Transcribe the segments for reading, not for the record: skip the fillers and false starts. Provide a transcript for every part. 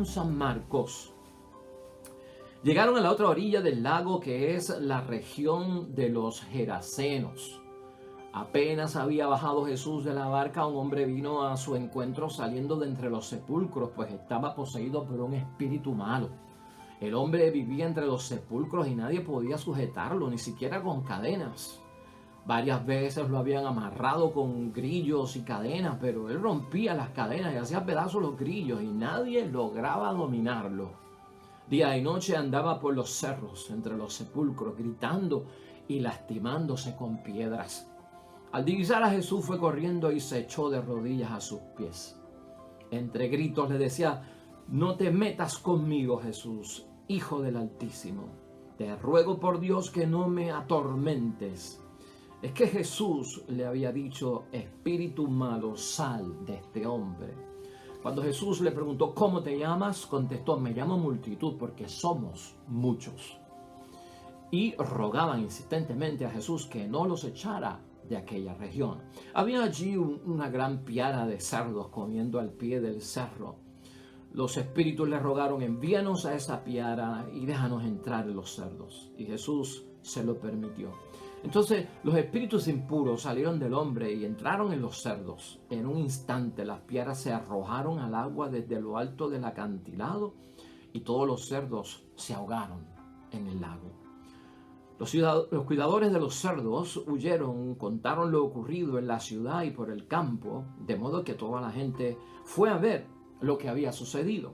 según San Marcos. Llegaron a la otra orilla del lago, que es la región de los Gerasenos. Apenas había bajado Jesús de la barca, un hombre vino a su encuentro saliendo de entre los sepulcros, pues estaba poseído por un espíritu malo. El hombre vivía entre los sepulcros y nadie podía sujetarlo, ni siquiera con cadenas. Varias veces lo habían amarrado con grillos y cadenas, pero él rompía las cadenas y hacía pedazos los grillos y nadie lograba dominarlo. Día y noche andaba por los cerros, entre los sepulcros, gritando y lastimándose con piedras. Al divisar a Jesús fue corriendo y se echó de rodillas a sus pies. Entre gritos le decía: «No te metas conmigo, Jesús, Hijo del Altísimo. Te ruego por Dios que no me atormentes». Es que Jesús le había dicho: «Espíritu malo, sal de este hombre». Cuando Jesús le preguntó: «¿Cómo te llamas?», contestó: «Me llamo Multitud, porque somos muchos». Y rogaban insistentemente a Jesús que no los echara de aquella región. Había allí una gran piara de cerdos comiendo al pie del cerro. Los espíritus le rogaron: «Envíanos a esa piara y déjanos entrar en los cerdos». Y Jesús se lo permitió. Entonces los espíritus impuros salieron del hombre y entraron en los cerdos. En un instante las piaras se arrojaron al agua desde lo alto del acantilado y todos los cerdos se ahogaron en el lago. Los cuidadores de los cerdos huyeron, contaron lo ocurrido en la ciudad y por el campo, de modo que toda la gente fue a ver lo que había sucedido.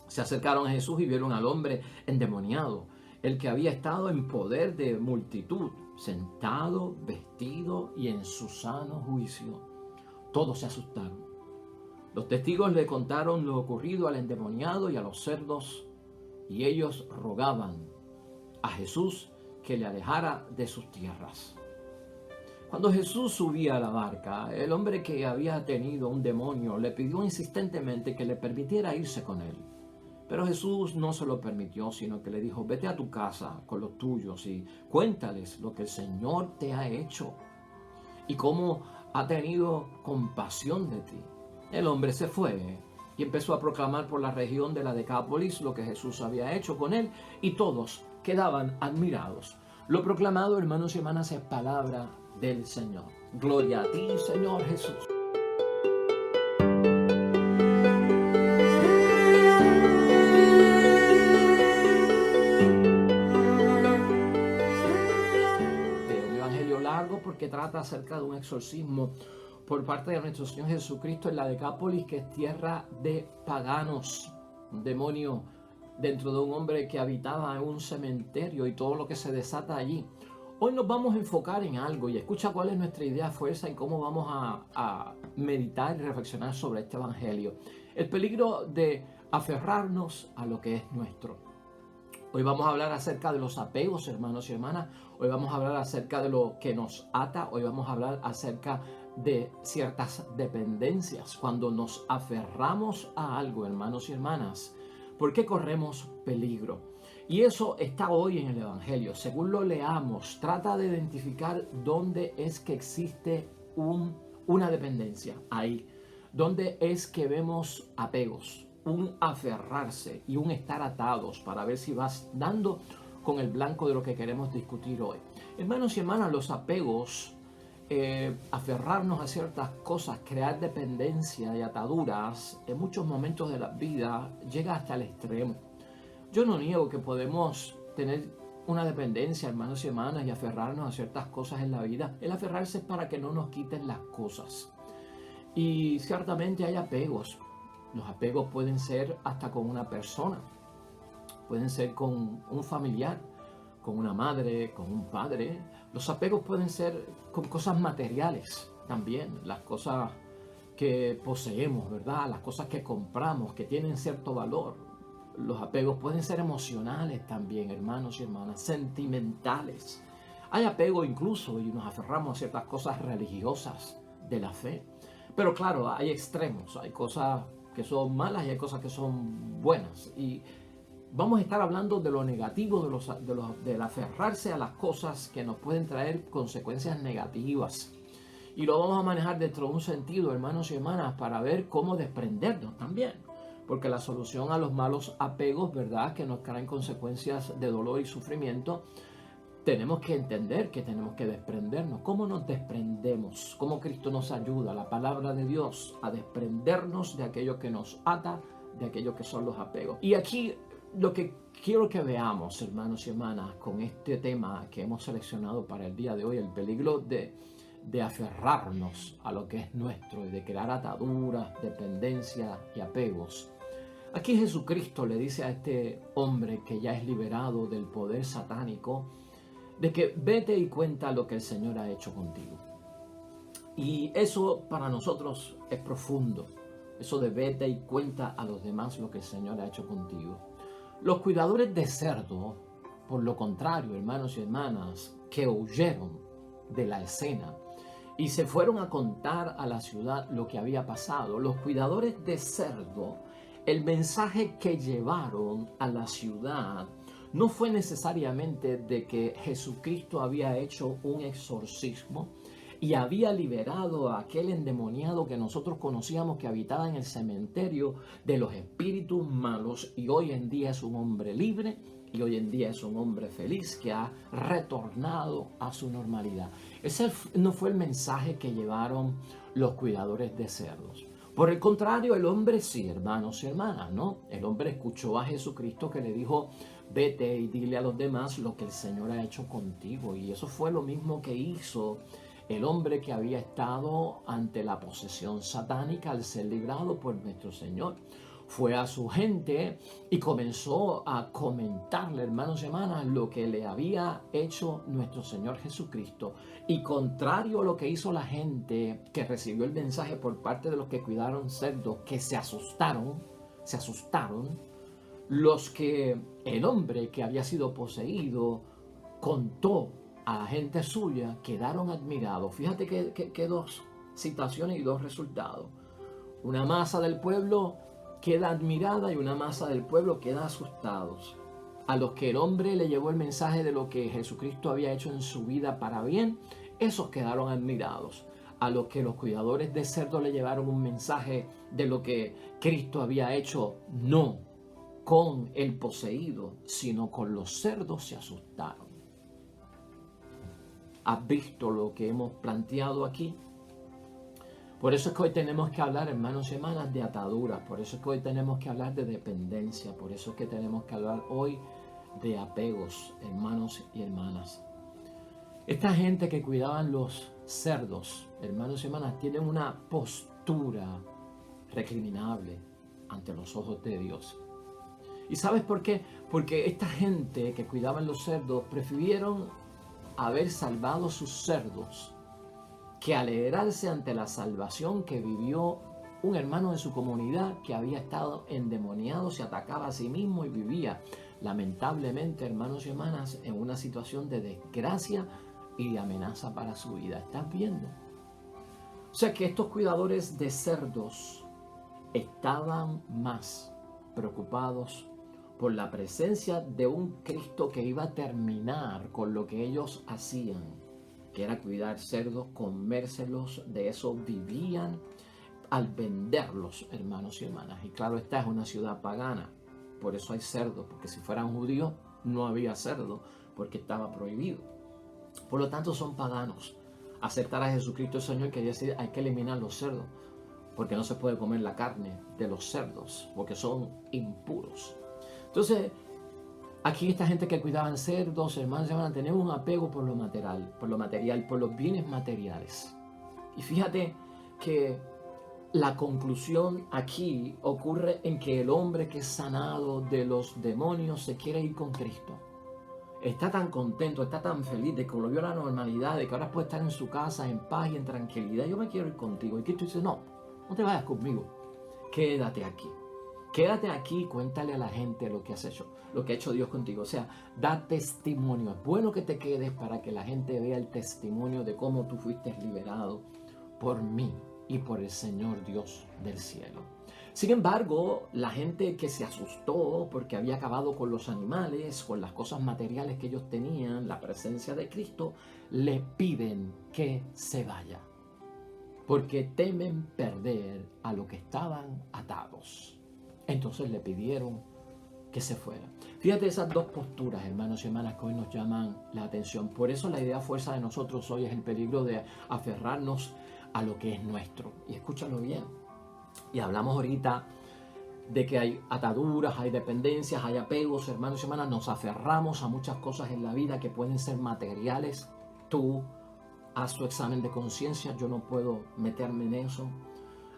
Se acercaron a Jesús y vieron al hombre endemoniado, el que había estado en poder de multitud, sentado, vestido y en su sano juicio. Todos se asustaron. Los testigos le contaron lo ocurrido al endemoniado y a los cerdos, y ellos rogaban a Jesús que le alejara de sus tierras. Cuando Jesús subía a la barca, el hombre que había tenido un demonio le pidió insistentemente que le permitiera irse con él. Pero Jesús no se lo permitió, sino que le dijo: «Vete a tu casa con los tuyos y cuéntales lo que el Señor te ha hecho y cómo ha tenido compasión de ti». El hombre se fue y empezó a proclamar por la región de la Decápolis lo que Jesús había hecho con él, y todos quedaban admirados. Lo proclamado, hermanos y hermanas, es palabra del Señor. Gloria a ti, Señor Jesús. Que trata acerca de un exorcismo por parte de nuestro Señor Jesucristo en la Decápolis, que es tierra de paganos, un demonio dentro de un hombre que habitaba en un cementerio y todo lo que se desata allí. Hoy nos vamos a enfocar en algo y escucha cuál es nuestra idea fuerza y cómo vamos a meditar y reflexionar sobre este evangelio. El peligro de aferrarnos a lo que es nuestro. Hoy vamos a hablar acerca de los apegos, hermanos y hermanas. Hoy vamos a hablar acerca de lo que nos ata. Hoy vamos a hablar acerca de ciertas dependencias. Cuando nos aferramos a algo, hermanos y hermanas, ¿por qué corremos peligro? Y eso está hoy en el Evangelio. Según lo leamos, trata de identificar dónde es que existe una dependencia. Ahí. ¿Dónde es que vemos apegos? Un aferrarse y un estar atados, para ver si vas dando con el blanco de lo que queremos discutir hoy. Hermanos y hermanas, los apegos, aferrarnos a ciertas cosas, crear dependencia y ataduras, en muchos momentos de la vida llega hasta el extremo. Yo no niego que podemos tener una dependencia, hermanos y hermanas, y aferrarnos a ciertas cosas en la vida. El aferrarse es para que no nos quiten las cosas. Y ciertamente hay apegos. Los apegos pueden ser hasta con una persona, pueden ser con un familiar, con una madre, con un padre. Los apegos pueden ser con cosas materiales también, las cosas que poseemos, ¿verdad? Las cosas que compramos, que tienen cierto valor. Los apegos pueden ser emocionales también, hermanos y hermanas, sentimentales. Hay apego incluso, y nos aferramos a ciertas cosas religiosas de la fe. Pero claro, hay extremos, hay cosas que son malas y hay cosas que son buenas. Y vamos a estar hablando de lo negativo, del aferrarse a las cosas que nos pueden traer consecuencias negativas. Y lo vamos a manejar dentro de un sentido, hermanos y hermanas, para ver cómo desprendernos también. porque la solución a los malos apegos, ¿verdad?, que nos traen consecuencias de dolor y sufrimiento, tenemos que entender que tenemos que desprendernos. ¿Cómo nos desprendemos? ¿Cómo Cristo nos ayuda, la palabra de Dios, a desprendernos de aquello que nos ata, de aquello que son los apegos? Y aquí lo que quiero que veamos, hermanos y hermanas, con este tema que hemos seleccionado para el día de hoy, el peligro de aferrarnos a lo que es nuestro y de crear ataduras, dependencia y apegos. Aquí Jesucristo le dice a este hombre que ya es liberado del poder satánico, de que vete y cuenta lo que el Señor ha hecho contigo. Y eso para nosotros es profundo, eso de vete y cuenta a los demás lo que el Señor ha hecho contigo. Los cuidadores de cerdo, por lo contrario, hermanos y hermanas, que huyeron de la escena y se fueron a contar a la ciudad lo que había pasado, los cuidadores de cerdo, el mensaje que llevaron a la ciudad no fue necesariamente de que Jesucristo había hecho un exorcismo y había liberado a aquel endemoniado que nosotros conocíamos que habitaba en el cementerio de los espíritus malos, y hoy en día es un hombre libre y hoy en día es un hombre feliz que ha retornado a su normalidad. Ese no fue el mensaje que llevaron los cuidadores de cerdos. Por el contrario, el hombre sí, hermanos y hermanas, ¿no? El hombre escuchó a Jesucristo que le dijo: vete y dile a los demás lo que el Señor ha hecho contigo. Y eso fue lo mismo que hizo el hombre que había estado ante la posesión satánica al ser librado por nuestro Señor. Fue a su gente y comenzó a comentarle, hermanos y hermanas, lo que le había hecho nuestro Señor Jesucristo. Y contrario a lo que hizo la gente que recibió el mensaje por parte de los que cuidaron cerdos, que se asustaron, los que el hombre que había sido poseído contó a la gente suya, quedaron admirados. Fíjate que dos situaciones y dos resultados. Una masa del pueblo queda admirada y una masa del pueblo queda asustados. A los que el hombre le llevó el mensaje de lo que Jesucristo había hecho en su vida para bien, esos quedaron admirados. A los que los cuidadores de cerdos le llevaron un mensaje de lo que Cristo había hecho, no con el poseído, sino con los cerdos, se asustaron. ¿Has visto lo que hemos planteado aquí? Por eso es que hoy tenemos que hablar, hermanos y hermanas, de ataduras. Por eso es que hoy tenemos que hablar de dependencia. Por eso es que tenemos que hablar hoy de apegos, hermanos y hermanas. Esta gente que cuidaban los cerdos, hermanos y hermanas, tienen una postura recriminable ante los ojos de Dios. ¿Y sabes por qué? Porque esta gente que cuidaban los cerdos prefirieron haber salvado sus cerdos que alegrarse ante la salvación que vivió un hermano de su comunidad que había estado endemoniado, se atacaba a sí mismo y vivía lamentablemente, hermanos y hermanas, en una situación de desgracia y de amenaza para su vida. ¿Estás viendo? O sea que estos cuidadores de cerdos estaban más preocupados por la presencia de un Cristo que iba a terminar con lo que ellos hacían, que era cuidar cerdos, comérselos, de eso vivían al venderlos, hermanos y hermanas. Y claro, esta es una ciudad pagana, por eso hay cerdos, porque si fueran judíos no había cerdo, porque estaba prohibido. Por lo tanto, son paganos. Aceptar a Jesucristo el Señor quería decir: hay que eliminar los cerdos, porque no se puede comer la carne de los cerdos, porque son impuros. Entonces, aquí esta gente que cuidaban cerdos, hermanos y hermanas, tenían un apego por lo material, por los bienes materiales. Y fíjate que la conclusión aquí ocurre en que el hombre que es sanado de los demonios se quiere ir con Cristo. Está tan contento, está tan feliz de que volvió a la normalidad, de que ahora puede estar en su casa en paz y en tranquilidad. Yo me quiero ir contigo. Y Cristo dice: no te vayas conmigo, quédate aquí. Quédate aquí y cuéntale a la gente lo que has hecho, lo que ha hecho Dios contigo. O sea, da testimonio. Es bueno que te quedes para que la gente vea el testimonio de cómo tú fuiste liberado por mí y por el Señor Dios del cielo. Sin embargo, la gente que se asustó porque había acabado con los animales, con las cosas materiales que ellos tenían, la presencia de Cristo, le piden que se vaya, porque temen perder a lo que estaban atados. Entonces le pidieron que se fuera. Fíjate esas dos posturas, hermanos y hermanas, que hoy nos llaman la atención. Por eso la idea fuerza de nosotros hoy es el peligro de aferrarnos a lo que es nuestro. Y escúchalo bien. Y hablamos ahorita de que hay ataduras, hay dependencias, hay apegos, hermanos y hermanas. Nos aferramos a muchas cosas en la vida que pueden ser materiales. Tú haz tu examen de conciencia, yo no puedo meterme en eso.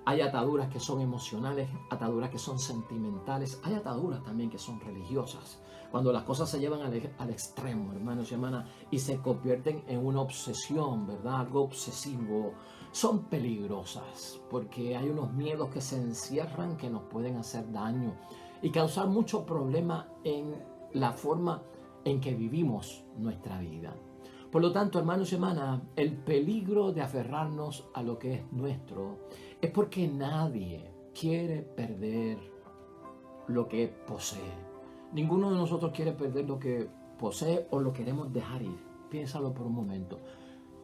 Hay ataduras que son emocionales, ataduras que son sentimentales, hay ataduras también que son religiosas. Cuando las cosas se llevan al extremo, hermanos y hermanas, y se convierten en una obsesión, ¿verdad? Algo obsesivo, son peligrosas porque hay unos miedos que se encierran que nos pueden hacer daño y causar mucho problema en la forma en que vivimos nuestra vida. Por lo tanto, hermanos y hermanas, el peligro de aferrarnos a lo que es nuestro es porque nadie quiere perder lo que posee. Ninguno de nosotros quiere perder lo que posee o lo queremos dejar ir. Piénsalo por un momento.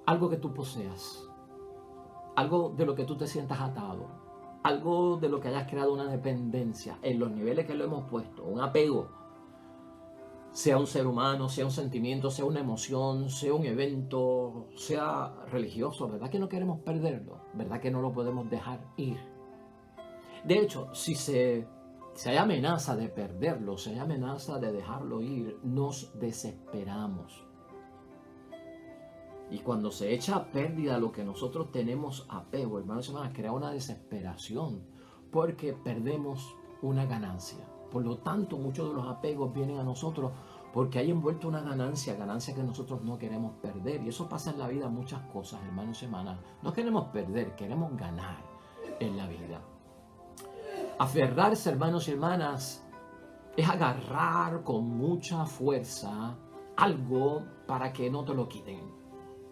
Algo que tú poseas, algo de lo que tú te sientas atado, algo de lo que hayas creado una dependencia en los niveles que lo hemos puesto, un apego. Sea un ser humano, sea un sentimiento, sea una emoción, sea un evento, sea religioso, ¿verdad que no queremos perderlo? ¿Verdad que no lo podemos dejar ir? De hecho, si hay amenaza de perderlo, si hay amenaza de dejarlo ir, nos desesperamos. Y cuando se echa a pérdida lo que nosotros tenemos apego, hermanos y hermanas, crea una desesperación porque perdemos una ganancia. Por lo tanto, muchos de los apegos vienen a nosotros porque hay envuelto una ganancia que nosotros no queremos perder. Y eso pasa en la vida muchas cosas, hermanos y hermanas. No queremos perder, queremos ganar en la vida. Aferrarse, hermanos y hermanas, es agarrar con mucha fuerza algo para que no te lo quiten.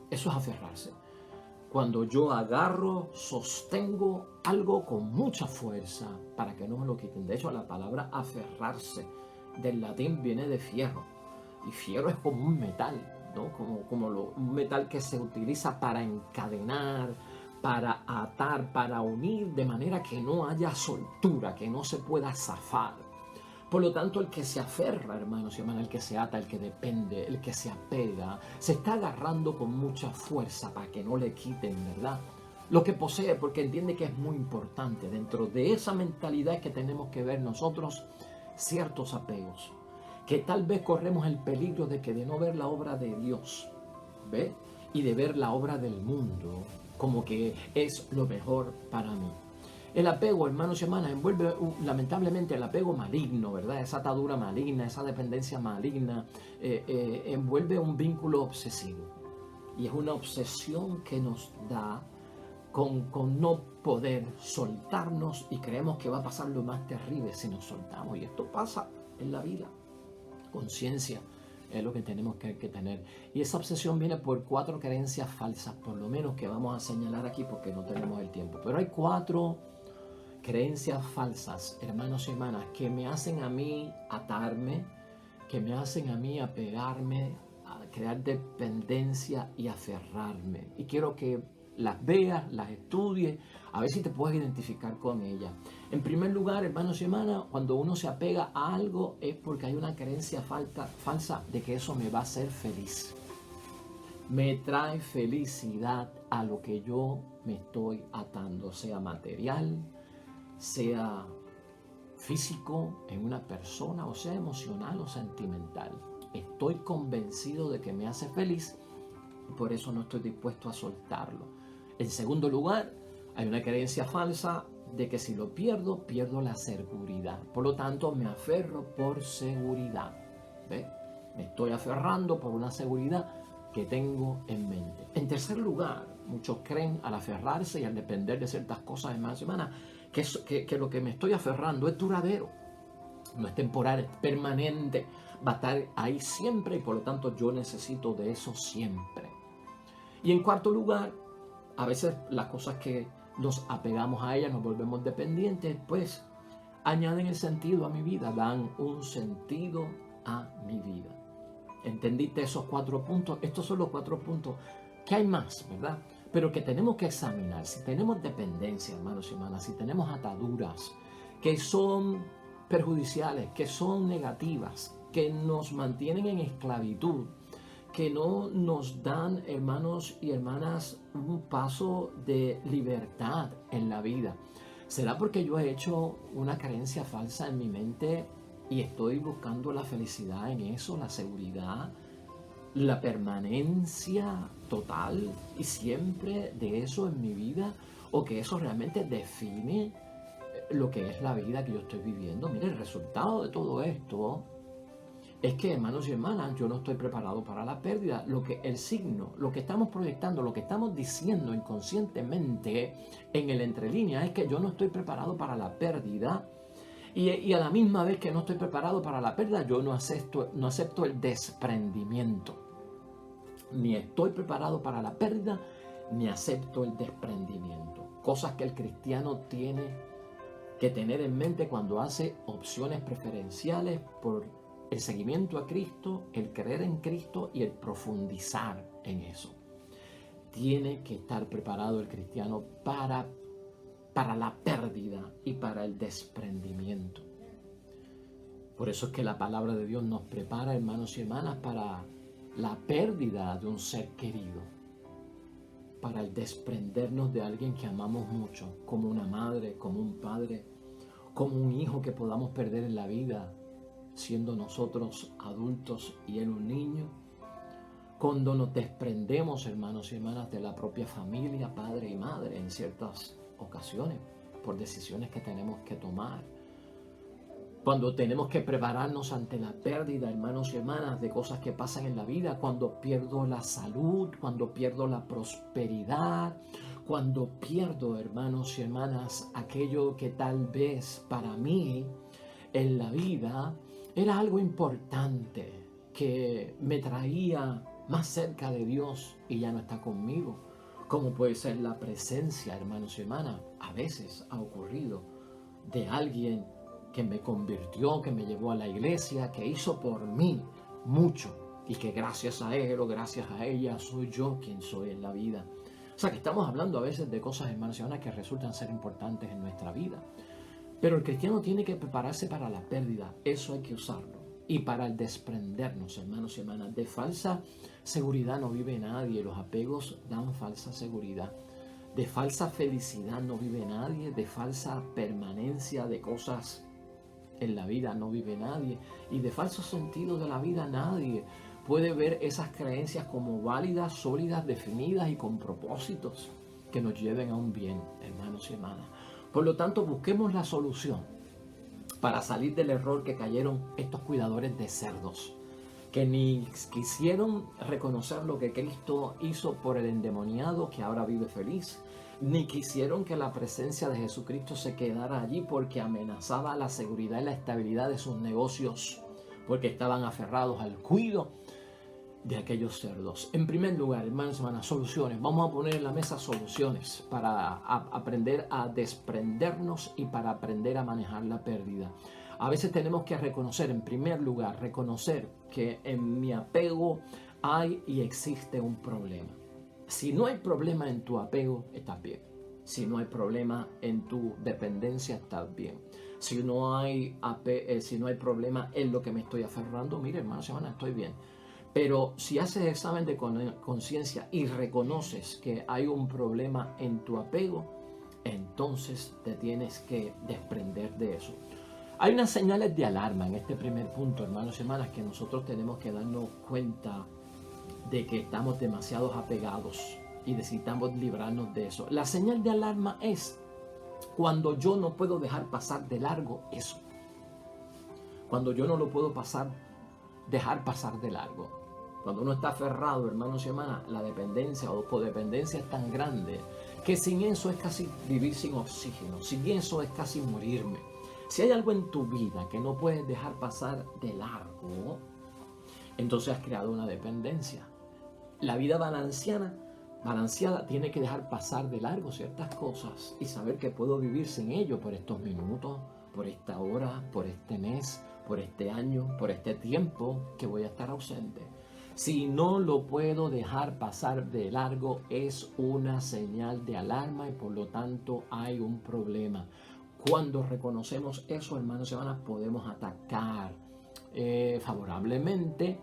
Eso es aferrarse. Cuando yo agarro, sostengo algo con mucha fuerza para que no me lo quiten. De hecho, la palabra aferrarse del latín viene de fierro. Y fierro es como un metal, ¿no? Un metal que se utiliza para encadenar, para atar, para unir de manera que no haya soltura, que no se pueda zafar. Por lo tanto, el que se aferra, hermanos y hermanas, el que se ata, el que depende, el que se apega, se está agarrando con mucha fuerza para que no le quiten, ¿verdad? Lo que posee, porque entiende que es muy importante. Dentro de esa mentalidad que tenemos que ver nosotros ciertos apegos, que tal vez corremos el peligro de no ver la obra de Dios, ¿ve? Y de ver la obra del mundo como que es lo mejor para mí. El apego, hermanos y hermanas, envuelve lamentablemente el apego maligno, ¿verdad? Esa atadura maligna, esa dependencia maligna, envuelve un vínculo obsesivo. Y es una obsesión que nos da con no poder soltarnos y creemos que va a pasar lo más terrible si nos soltamos. Y esto pasa en la vida. Conciencia es lo que tenemos que tener. Y esa obsesión viene por 4 creencias falsas, por lo menos, que vamos a señalar aquí porque no tenemos el tiempo. Pero hay 4 creencias falsas, hermanos y hermanas, que me hacen a mí atarme, que me hacen a mí apegarme, a crear dependencia y aferrarme. Y quiero que las veas, las estudies, a ver si te puedes identificar con ellas. En primer lugar, hermanos y hermanas, cuando uno se apega a algo es porque hay una creencia falsa de que eso me va a hacer feliz. Me trae felicidad a lo que yo me estoy atando, sea material, sea físico en una persona, o sea emocional o sentimental. Estoy convencido de que me hace feliz, por eso no estoy dispuesto a soltarlo. En segundo lugar, hay una creencia falsa de que si lo pierdo, pierdo la seguridad. Por lo tanto, me aferro por seguridad. ¿Ve? Me estoy aferrando por una seguridad que tengo en mente. En tercer lugar, muchos creen al aferrarse y al depender de ciertas cosas en más semanas que lo que me estoy aferrando es duradero, no es temporal, es permanente, va a estar ahí siempre y por lo tanto yo necesito de eso siempre. Y en cuarto lugar, a veces las cosas que nos apegamos a ellas, nos volvemos dependientes, pues añaden el sentido a mi vida, dan un sentido a mi vida. ¿Entendiste esos 4 puntos? Estos son los 4 puntos. ¿Qué hay más, verdad? Pero que tenemos que examinar. Si tenemos dependencia, hermanos y hermanas, si tenemos ataduras que son perjudiciales, que son negativas, que nos mantienen en esclavitud, que no nos dan, hermanos y hermanas, un paso de libertad en la vida. ¿Será porque yo he hecho una creencia falsa en mi mente y estoy buscando la felicidad en eso, la seguridad, la permanencia total y siempre de eso en mi vida? ¿O que eso realmente define lo que es la vida que yo estoy viviendo? Mire, el resultado de todo esto es que, hermanos y hermanas, yo no estoy preparado para la pérdida. Lo que el signo, lo que estamos proyectando, lo que estamos diciendo inconscientemente en el entrelínea es que yo no estoy preparado para la pérdida. Y a la misma vez que no estoy preparado para la pérdida, yo no acepto el desprendimiento. Ni estoy preparado para la pérdida, ni acepto el desprendimiento. Cosas que el cristiano tiene que tener en mente cuando hace opciones preferenciales por el seguimiento a Cristo, el creer en Cristo y el profundizar en eso. Tiene que estar preparado el cristiano para la pérdida y para el desprendimiento. Por eso es que la palabra de Dios nos prepara, hermanos y hermanas, para la pérdida de un ser querido, para el desprendernos de alguien que amamos mucho, como una madre, como un padre, como un hijo que podamos perder en la vida, siendo nosotros adultos y él un niño. Cuando nos desprendemos, hermanos y hermanas, de la propia familia, padre y madre, en ciertas ocasiones, por decisiones que tenemos que tomar. Cuando tenemos que prepararnos ante la pérdida, hermanos y hermanas, de cosas que pasan en la vida, cuando pierdo la salud, cuando pierdo la prosperidad, cuando pierdo, hermanos y hermanas, aquello que tal vez para mí en la vida era algo importante, que me traía más cerca de Dios y ya no está conmigo. Como puede ser la presencia, hermanos y hermanas, a veces ha ocurrido, de alguien que me convirtió, que me llevó a la iglesia, que hizo por mí mucho y que gracias a él o gracias a ella soy yo quien soy en la vida. O sea que estamos hablando a veces de cosas, hermanos y hermanas, que resultan ser importantes en nuestra vida. Pero el cristiano tiene que prepararse para la pérdida, eso hay que usarlo. Y para el desprendernos, hermanos y hermanas, de falsa seguridad no vive nadie, los apegos dan falsa seguridad. De falsa felicidad no vive nadie, de falsa permanencia de cosas en la vida no vive nadie, y de falso sentido de la vida nadie puede ver esas creencias como válidas, sólidas, definidas y con propósitos que nos lleven a un bien, hermanos y hermanas. Por lo tanto, busquemos la solución para salir del error que cayeron estos cuidadores de cerdos, que ni quisieron reconocer lo que Cristo hizo por el endemoniado que ahora vive feliz, ni quisieron que la presencia de Jesucristo se quedara allí porque amenazaba la seguridad y la estabilidad de sus negocios, porque estaban aferrados al cuidado de aquellos cerdos. En primer lugar, hermanos y hermanas, soluciones. Vamos a poner en la mesa soluciones para aprender a desprendernos y para aprender a manejar la pérdida. A veces tenemos que reconocer, en primer lugar, reconocer que en mi apego hay y existe un problema. Si no hay problema en tu apego, estás bien. Si no hay problema en tu dependencia, estás bien. Si no hay problema en lo que me estoy aferrando, mire, hermanos y hermanas, estoy bien. Pero si haces examen de conciencia y reconoces que hay un problema en tu apego, entonces te tienes que desprender de eso. Hay unas señales de alarma en este primer punto, hermanos y hermanas, que nosotros tenemos que darnos cuenta de que estamos demasiado apegados y necesitamos librarnos de eso. La señal de alarma es cuando yo no puedo dejar pasar de largo eso. Cuando yo no lo puedo dejar pasar de largo. Cuando uno está aferrado, hermanos y hermanas, la dependencia o codependencia es tan grande que sin eso es casi vivir sin oxígeno, sin eso es casi morirme. Si hay algo en tu vida que no puedes dejar pasar de largo, entonces has creado una dependencia. La vida balanceada tiene que dejar pasar de largo ciertas cosas y saber que puedo vivir sin ello por estos minutos, por esta hora, por este mes, por este año, por este tiempo que voy a estar ausente. Si no lo puedo dejar pasar de largo, es una señal de alarma y por lo tanto hay un problema. Cuando reconocemos eso, hermanos y hermanas, podemos atacar favorablemente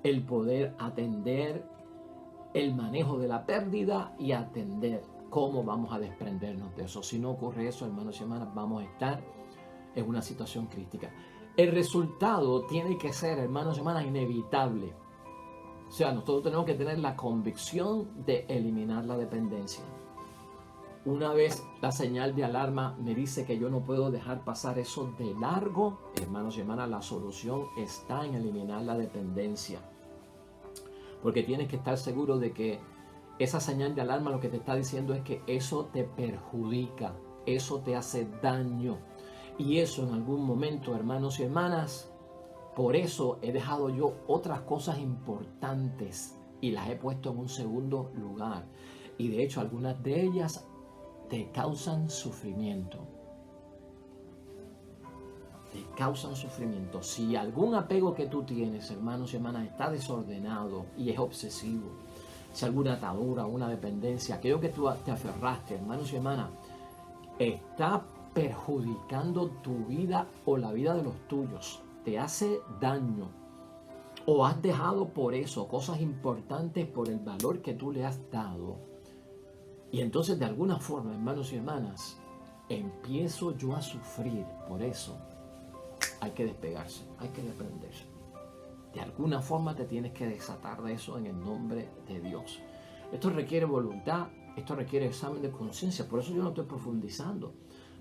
el poder atender el manejo de la pérdida y atender cómo vamos a desprendernos de eso. Si no ocurre eso, hermanos y hermanas, vamos a estar en una situación crítica. El resultado tiene que ser, hermanos y hermanas, inevitable. O sea, nosotros tenemos que tener la convicción de eliminar la dependencia. Una vez la señal de alarma me dice que yo no puedo dejar pasar eso de largo, hermanos y hermanas, la solución está en eliminar la dependencia. Porque tienes que estar seguro de que esa señal de alarma lo que te está diciendo es que eso te perjudica, eso te hace daño. Y eso en algún momento, hermanos y hermanas, por eso he dejado yo otras cosas importantes y las he puesto en un segundo lugar. Y de hecho algunas de ellas te causan sufrimiento. Te causan sufrimiento. Si algún apego que tú tienes, hermanos y hermanas, está desordenado y es obsesivo, si alguna atadura, una dependencia, aquello que tú te aferraste, hermanos y hermanas, está perjudicando tu vida o la vida de los tuyos, te hace daño, o has dejado por eso cosas importantes por el valor que tú le has dado, y entonces de alguna forma, hermanos y hermanas, empiezo yo a sufrir por eso. Hay que despegarse, hay que desprenderse. De alguna forma te tienes que desatar de eso en el nombre de Dios. Esto requiere voluntad, esto requiere examen de conciencia, por eso yo no estoy profundizando,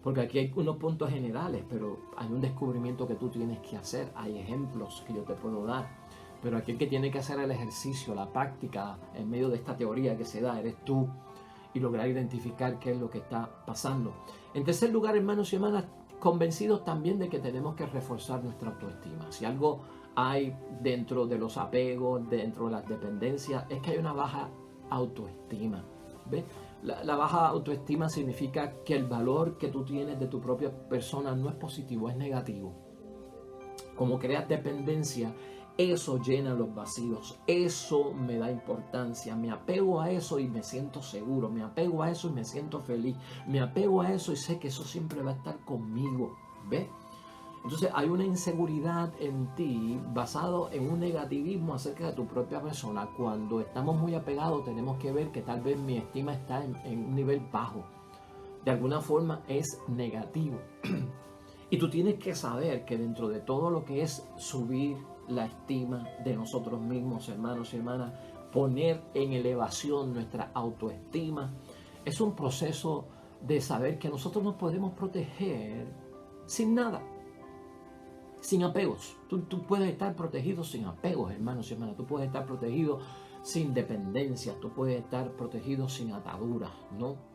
porque aquí hay unos puntos generales, pero hay un descubrimiento que tú tienes que hacer, hay ejemplos que yo te puedo dar, pero aquí el que tiene que hacer el ejercicio, la práctica, en medio de esta teoría que se da, eres tú, y lograr identificar qué es lo que está pasando. En tercer lugar, hermanos y hermanas, convencidos también de que tenemos que reforzar nuestra autoestima. Si algo hay dentro de los apegos, dentro de las dependencias, es que hay una baja autoestima. ¿Ves? La baja autoestima significa que el valor que tú tienes de tu propia persona no es positivo, es negativo. Como creas dependencia, eso llena los vacíos, eso me da importancia, me apego a eso y me siento seguro, me apego a eso y me siento feliz, me apego a eso y sé que eso siempre va a estar conmigo, ¿ves? Entonces hay una inseguridad en ti basado en un negativismo acerca de tu propia persona. Cuando estamos muy apegados tenemos que ver que tal vez mi estima está en un nivel bajo, de alguna forma es negativo. Y tú tienes que saber que dentro de todo lo que es subir la estima de nosotros mismos, hermanos y hermanas, poner en elevación nuestra autoestima, es un proceso de saber que nosotros nos podemos proteger sin nada, sin apegos. Tú puedes estar protegido sin apegos, hermanos y hermanas. Tú puedes estar protegido sin dependencias. Tú puedes estar protegido sin ataduras, ¿no?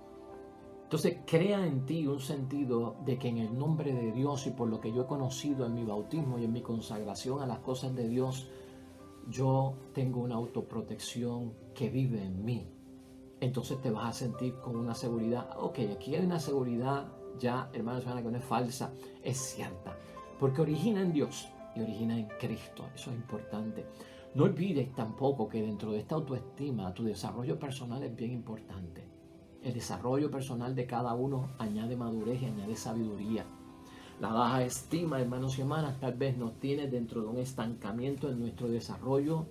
Entonces crea en ti un sentido de que en el nombre de Dios y por lo que yo he conocido en mi bautismo y en mi consagración a las cosas de Dios, yo tengo una autoprotección que vive en mí. Entonces te vas a sentir con una seguridad. Ok, aquí hay una seguridad ya, hermanos y hermanas, que no es falsa, es cierta. Porque origina en Dios y origina en Cristo. Eso es importante. No olvides tampoco que dentro de esta autoestima, tu desarrollo personal es bien importante. El desarrollo personal de cada uno añade madurez y añade sabiduría. La baja estima, hermanos y hermanas, tal vez nos tiene dentro de un estancamiento en nuestro desarrollo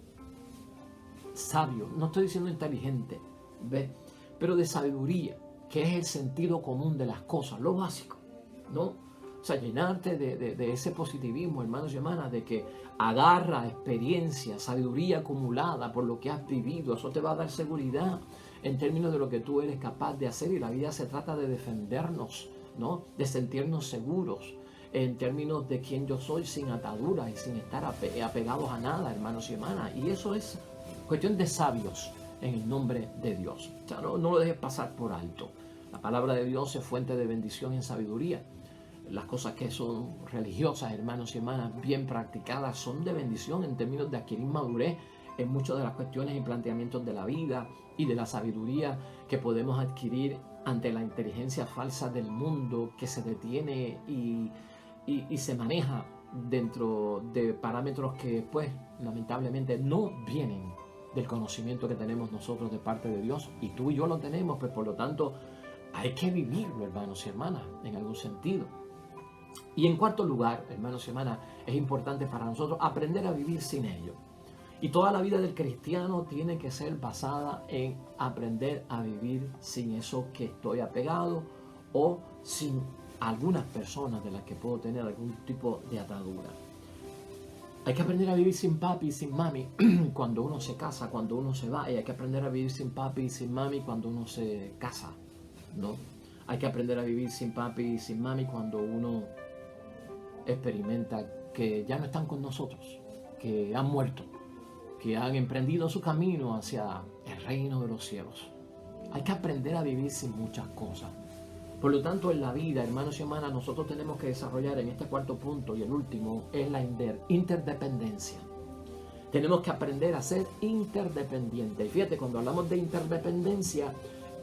sabio. No estoy diciendo inteligente, ¿ves? Pero de sabiduría, que es el sentido común de las cosas, lo básico, ¿no? O sea, llenarte de ese positivismo, hermanos y hermanas, de que agarra experiencia, sabiduría acumulada por lo que has vivido. Eso te va a dar seguridad en términos de lo que tú eres capaz de hacer, y la vida se trata de defendernos, ¿no? De sentirnos seguros en términos de quién yo soy, sin ataduras y sin estar apegados a nada, hermanos y hermanas. Y eso es cuestión de sabios en el nombre de Dios. O sea, no lo dejes pasar por alto. La palabra de Dios es fuente de bendición en sabiduría. Las cosas que son religiosas, hermanos y hermanas, bien practicadas, son de bendición en términos de adquirir madurez en muchas de las cuestiones y planteamientos de la vida y de la sabiduría que podemos adquirir ante la inteligencia falsa del mundo que se detiene y se maneja dentro de parámetros que, pues, lamentablemente no vienen del conocimiento que tenemos nosotros de parte de Dios, y tú y yo lo tenemos, pues por lo tanto hay que vivirlo, hermanos y hermanas, en algún sentido. Y en cuarto lugar, hermanos y hermanas, es importante para nosotros aprender a vivir sin ello. Y toda la vida del cristiano tiene que ser basada en aprender a vivir sin eso que estoy apegado o sin algunas personas de las que puedo tener algún tipo de atadura. Hay que aprender a vivir sin papi y sin mami cuando uno se casa, cuando uno se va. Y hay que aprender a vivir sin papi y sin mami cuando uno se casa, ¿no? Hay que aprender a vivir sin papi y sin mami cuando uno experimenta que ya no están con nosotros, que han muerto, que han emprendido su camino hacia el reino de los cielos. Hay que aprender a vivir sin muchas cosas. Por lo tanto, en la vida, hermanos y hermanas, nosotros tenemos que desarrollar en este cuarto punto, y el último, es la interdependencia. Tenemos que aprender a ser interdependientes. Y fíjate, cuando hablamos de interdependencia,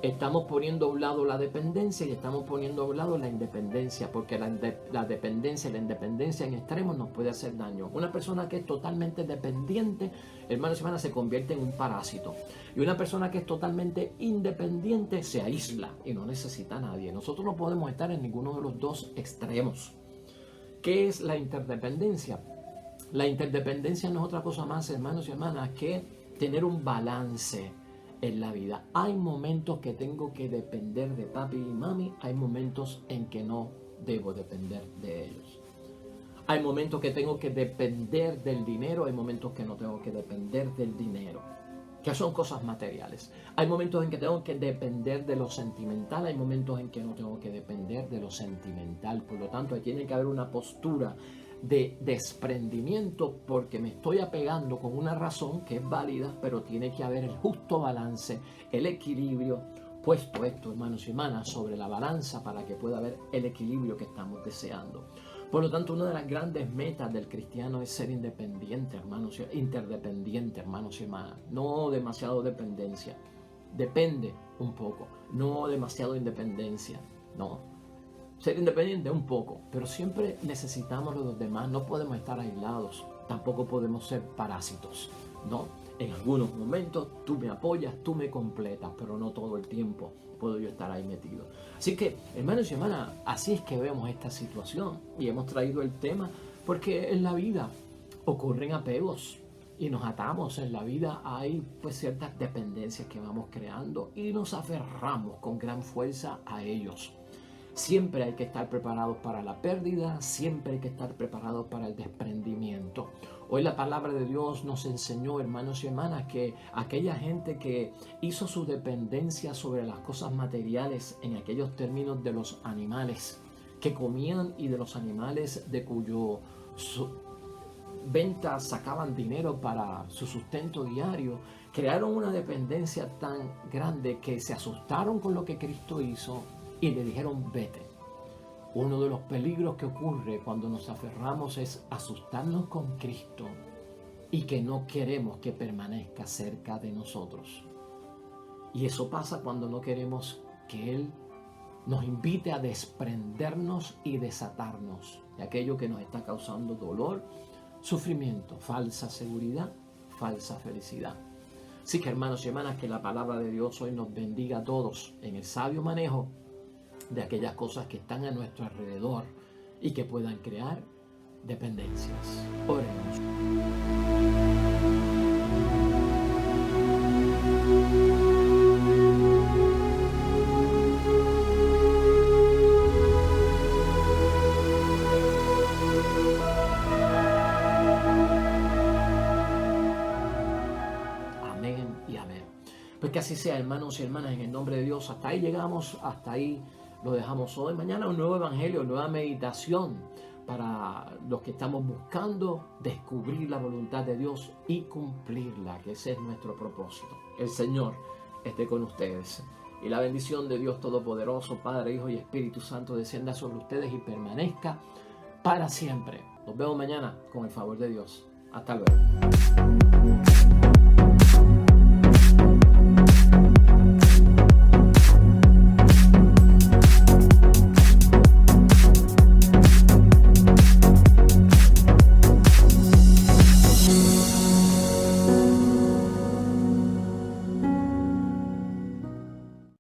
estamos poniendo a un lado la dependencia y estamos poniendo a un lado la independencia, porque la dependencia y la independencia en extremos nos puede hacer daño. Una persona que es totalmente dependiente, hermanos y hermanas, se convierte en un parásito. Y una persona que es totalmente independiente se aísla y no necesita a nadie. Nosotros no podemos estar en ninguno de los dos extremos. ¿Qué es la interdependencia? La interdependencia no es otra cosa más, hermanos y hermanas, que tener un balance en la vida. Hay momentos que tengo que depender de papi y mami, hay momentos en que no debo depender de ellos. Hay momentos que tengo que depender del dinero, hay momentos que no tengo que depender del dinero, que son cosas materiales. Hay momentos en que tengo que depender de lo sentimental, hay momentos en que no tengo que depender de lo sentimental. Por lo tanto, ahí tiene que haber una postura de desprendimiento, porque me estoy apegando con una razón que es válida, pero tiene que haber el justo balance, el equilibrio, puesto esto, hermanos y hermanas, sobre la balanza para que pueda haber el equilibrio que estamos deseando. Por lo tanto, una de las grandes metas del cristiano es ser independiente, hermanos, interdependiente, hermanos y hermanas. No demasiado dependencia, depende un poco, no demasiado independencia, no. Ser independiente un poco, pero siempre necesitamos de los demás, no podemos estar aislados, tampoco podemos ser parásitos, ¿no? En algunos momentos tú me apoyas, tú me completas, pero no todo el tiempo puedo yo estar ahí metido. Así que, hermanos y hermanas, así es que vemos esta situación y hemos traído el tema porque en la vida ocurren apegos y nos atamos. En la vida hay pues ciertas dependencias que vamos creando y nos aferramos con gran fuerza a ellos. Siempre hay que estar preparados para la pérdida, siempre hay que estar preparados para el desprendimiento. Hoy la palabra de Dios nos enseñó, hermanos y hermanas, que aquella gente que hizo su dependencia sobre las cosas materiales en aquellos términos de los animales que comían y de los animales de cuyo ventas sacaban dinero para su sustento diario, crearon una dependencia tan grande que se asustaron con lo que Cristo hizo y le dijeron vete. Uno de los peligros que ocurre cuando nos aferramos es asustarnos con Cristo y que no queremos que permanezca cerca de nosotros. Y eso pasa cuando no queremos que Él nos invite a desprendernos y desatarnos de aquello que nos está causando dolor, sufrimiento, falsa seguridad, falsa felicidad. Así que, hermanos y hermanas, que la palabra de Dios hoy nos bendiga a todos en el sabio manejo de aquellas cosas que están a nuestro alrededor y que puedan crear dependencias. Oremos. Amén y amén. Pues que así sea, hermanos y hermanas, en el nombre de Dios. Hasta ahí llegamos, hasta ahí lo dejamos hoy. Mañana un nuevo evangelio, nueva meditación para los que estamos buscando descubrir la voluntad de Dios y cumplirla, que ese es nuestro propósito. El Señor esté con ustedes y la bendición de Dios Todopoderoso, Padre, Hijo y Espíritu Santo descienda sobre ustedes y permanezca para siempre. Nos vemos mañana con el favor de Dios. Hasta luego.